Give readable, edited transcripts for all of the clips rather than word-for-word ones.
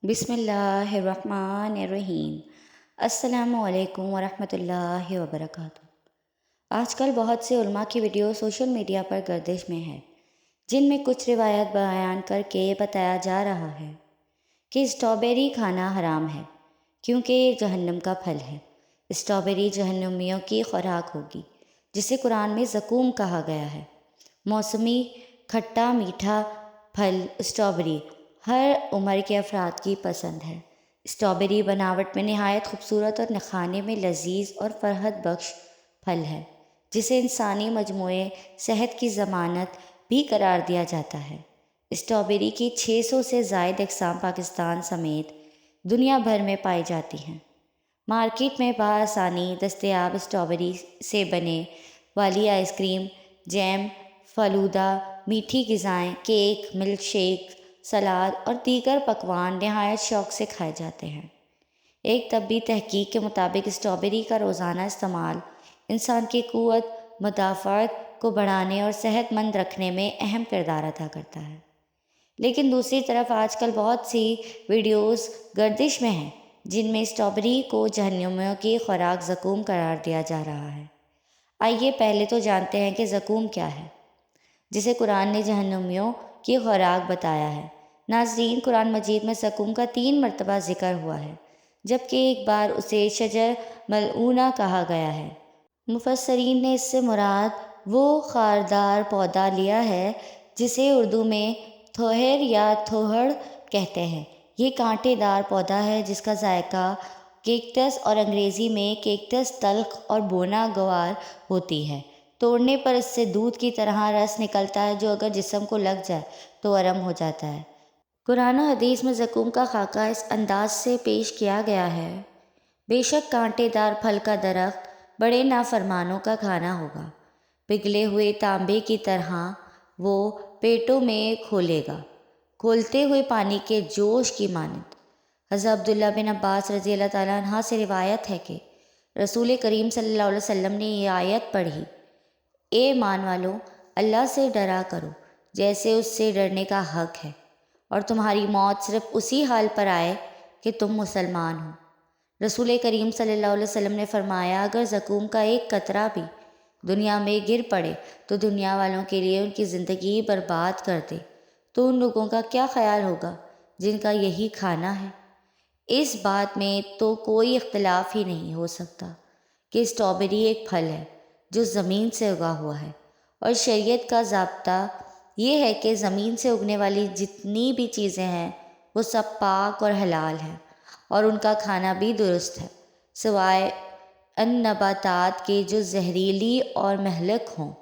بسم اللہ الرحمن الرحیم۔ السلام علیکم ورحمۃ اللہ وبرکاتہ۔ آج کل بہت سے علماء کی ویڈیو سوشل میڈیا پر گردش میں ہے، جن میں کچھ روایت بیان کر کے یہ بتایا جا رہا ہے کہ اسٹرابیری کھانا حرام ہے کیونکہ یہ جہنم کا پھل ہے۔ اسٹرابیری جہنمیوں کی خوراک ہوگی، جسے قرآن میں زقوم کہا گیا ہے۔ موسمی کھٹا میٹھا پھل اسٹرابیری ہر عمر کے افراد کی پسند ہے۔ اسٹرابیری بناوٹ میں نہایت خوبصورت اور کھانے میں لذیذ اور فرحت بخش پھل ہے، جسے انسانی مجموعے صحت کی ضمانت بھی قرار دیا جاتا ہے۔ اسٹرابیری کی 600 سے زائد اقسام پاکستان سمیت دنیا بھر میں پائی جاتی ہیں۔ مارکیٹ میں بآسانی دستیاب اسٹرابیری سے بنے والی آئس کریم، جیم، فلودہ، میٹھی غذائیں، کیک، ملک شیک، سلاد اور دیگر پکوان نہایت شوق سے کھائے جاتے ہیں۔ ایک طبی تحقیق کے مطابق اسٹرابیری کا روزانہ استعمال انسان کی قوت مدافعت کو بڑھانے اور صحت مند رکھنے میں اہم کردار ادا کرتا ہے۔ لیکن دوسری طرف آج کل بہت سی ویڈیوز گردش میں ہیں جن میں اسٹرابیری کو جہنمیوں کی خوراک زقوم قرار دیا جا رہا ہے۔ آئیے پہلے تو جانتے ہیں کہ زقوم کیا ہے، جسے قرآن نے جہنمیوں کی خوراک بتایا ہے۔ ناظرین، قرآن مجید میں زقوم کا 3 مرتبہ ذکر ہوا ہے، جبکہ ایک بار اسے شجر ملعونہ کہا گیا ہے۔ مفسرین نے اس سے مراد وہ خاردار پودا لیا ہے جسے اردو میں تھوہر یا تھوہڑ کہتے ہیں۔ یہ کانٹے دار پودا ہے جس کا ذائقہ کیکٹس اور انگریزی میں کیکٹس تلخ اور بونا گوار ہوتی ہے۔ توڑنے پر اس سے دودھ کی طرح رس نکلتا ہے جو اگر جسم کو لگ جائے تو ورم ہو جاتا ہے۔ قرآن و حدیث میں زقوم کا خاکہ اس انداز سے پیش کیا گیا ہے: بے شک کانٹے دار پھل کا درخت بڑے نافرمانوں کا کھانا ہوگا، پگھلے ہوئے تانبے کی طرح وہ پیٹوں میں کھولے گا، کھولتے ہوئے پانی کے جوش کی مانند۔ حضرت عبداللہ بن عباس رضی اللہ تعالیٰ عنہ سے روایت ہے کہ رسول کریم صلی اللہ علیہ وسلم نے یہ آیت پڑھی: اے ایمان والو، اللہ سے ڈرا کرو جیسے اس سے ڈرنے کا حق ہے، اور تمہاری موت صرف اسی حال پر آئے کہ تم مسلمان ہو۔ رسول کریم صلی اللہ علیہ وسلم نے فرمایا، اگر زقوم کا ایک قطرہ بھی دنیا میں گر پڑے تو دنیا والوں کے لیے ان کی زندگی برباد کر دے، تو ان لوگوں کا کیا خیال ہوگا جن کا یہی کھانا ہے؟ اس بات میں تو کوئی اختلاف ہی نہیں ہو سکتا کہ اسٹرابیری ایک پھل ہے جو زمین سے اگا ہوا ہے، اور شریعت کا ضابطہ یہ ہے کہ زمین سے اگنے والی جتنی بھی چیزیں ہیں وہ سب پاک اور حلال ہیں، اور ان کا کھانا بھی درست ہے، سوائے ان نباتات کے جو زہریلی اور مہلک ہوں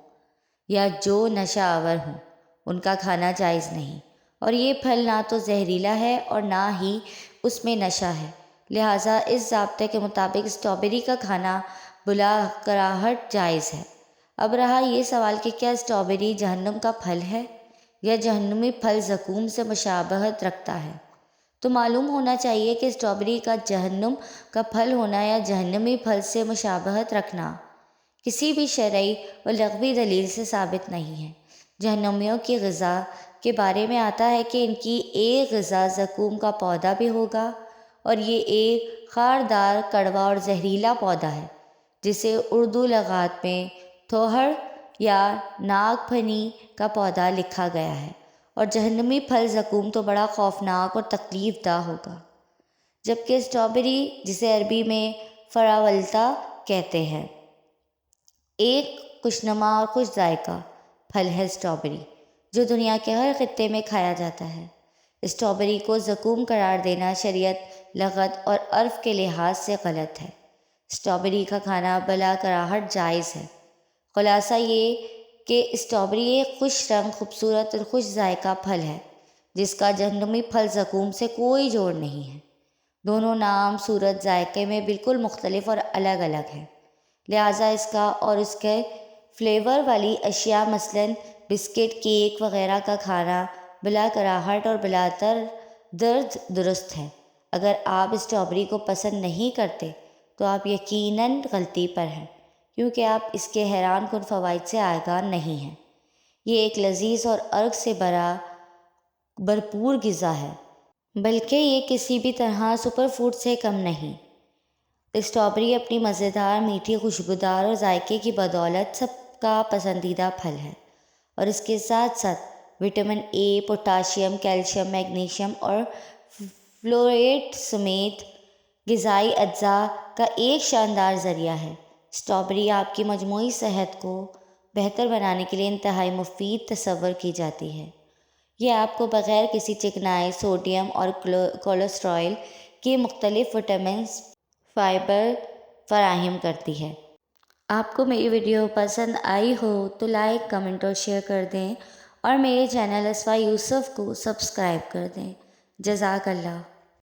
یا جو نشہ آور ہوں، ان کا کھانا جائز نہیں۔ اور یہ پھل نہ تو زہریلا ہے اور نہ ہی اس میں نشہ ہے، لہٰذا اس ضابطے کے مطابق اسٹرابیری کا کھانا بلا کراہٹ جائز ہے۔ اب رہا یہ سوال کہ کیا اسٹرابیری جہنم کا پھل ہے یا جہنمی پھل زقوم سے مشابہت رکھتا ہے؟ تو معلوم ہونا چاہیے کہ اسٹرابیری کا جہنم کا پھل ہونا یا جہنمی پھل سے مشابہت رکھنا کسی بھی شرعی و لغوی دلیل سے ثابت نہیں ہے۔ جہنمیوں کی غذا کے بارے میں آتا ہے کہ ان کی ایک غذا زقوم کا پودا بھی ہوگا، اور یہ ایک خاردار، کڑوا اور زہریلا پودا ہے جسے اردو لغات میں تھوہڑ یا ناگ پھنی کا پودا لکھا گیا ہے، اور جہنمی پھل زقوم تو بڑا خوفناک اور تکلیف دہ ہوگا۔ جبکہ اسٹرابیری، جسے عربی میں فراولتا کہتے ہیں، ایک خوشنما اور خوش ذائقہ پھل ہے۔ اسٹرابیری جو دنیا کے ہر خطے میں کھایا جاتا ہے۔ اسٹرابیری کو زقوم قرار دینا شریعت، لغت اور عرف کے لحاظ سے غلط ہے۔ اسٹرابیری کا کھانا بلا کراہٹ جائز ہے۔ خلاصہ یہ کہ اسٹرابیری ایک خوش رنگ، خوبصورت اور خوش ذائقہ پھل ہے جس کا جہنمی پھل زقوم سے کوئی جوڑ نہیں ہے۔ دونوں نام، صورت، ذائقے میں بالکل مختلف اور الگ الگ ہیں، لہٰذا اس کا اور اس کے فلیور والی اشیاء مثلاً بسکٹ، کیک وغیرہ کا کھانا بلا کراہٹ اور بلا درد درست ہے۔ اگر آپ اسٹرابیری کو پسند نہیں کرتے تو آپ یقیناً غلطی پر ہیں، کیونکہ آپ اس کے حیران کن فوائد سے آگاہ نہیں ہیں۔ یہ ایک لذیذ اور عرق سے بھرپور غذا ہے۔ بلکہ یہ کسی بھی طرح سپر فوڈ سے کم نہیں۔ اسٹرابیری اپنی مزیدار، میٹھی، خوشبودار اور ذائقے کی بدولت سب کا پسندیدہ پھل ہے، اور اس کے ساتھ ساتھ vitamin A, potassium, calcium, magnesium اور فلوریٹ سمیت غذائی اجزاء کا ایک شاندار ذریعہ ہے۔ اسٹرابیری آپ کی مجموعی صحت کو بہتر بنانے کے لیے انتہائی مفید تصور کی جاتی ہے۔ یہ آپ کو بغیر کسی چکنائی، سوڈیم اور کولیسٹرول کے مختلف وٹامنز، فائبر فراہم کرتی ہے۔ آپ کو میری ویڈیو پسند آئی ہو تو لائک، کمنٹ اور شیئر کر دیں، اور میرے چینل اسفا یوسف کو سبسکرائب کر دیں۔ جزاک اللہ۔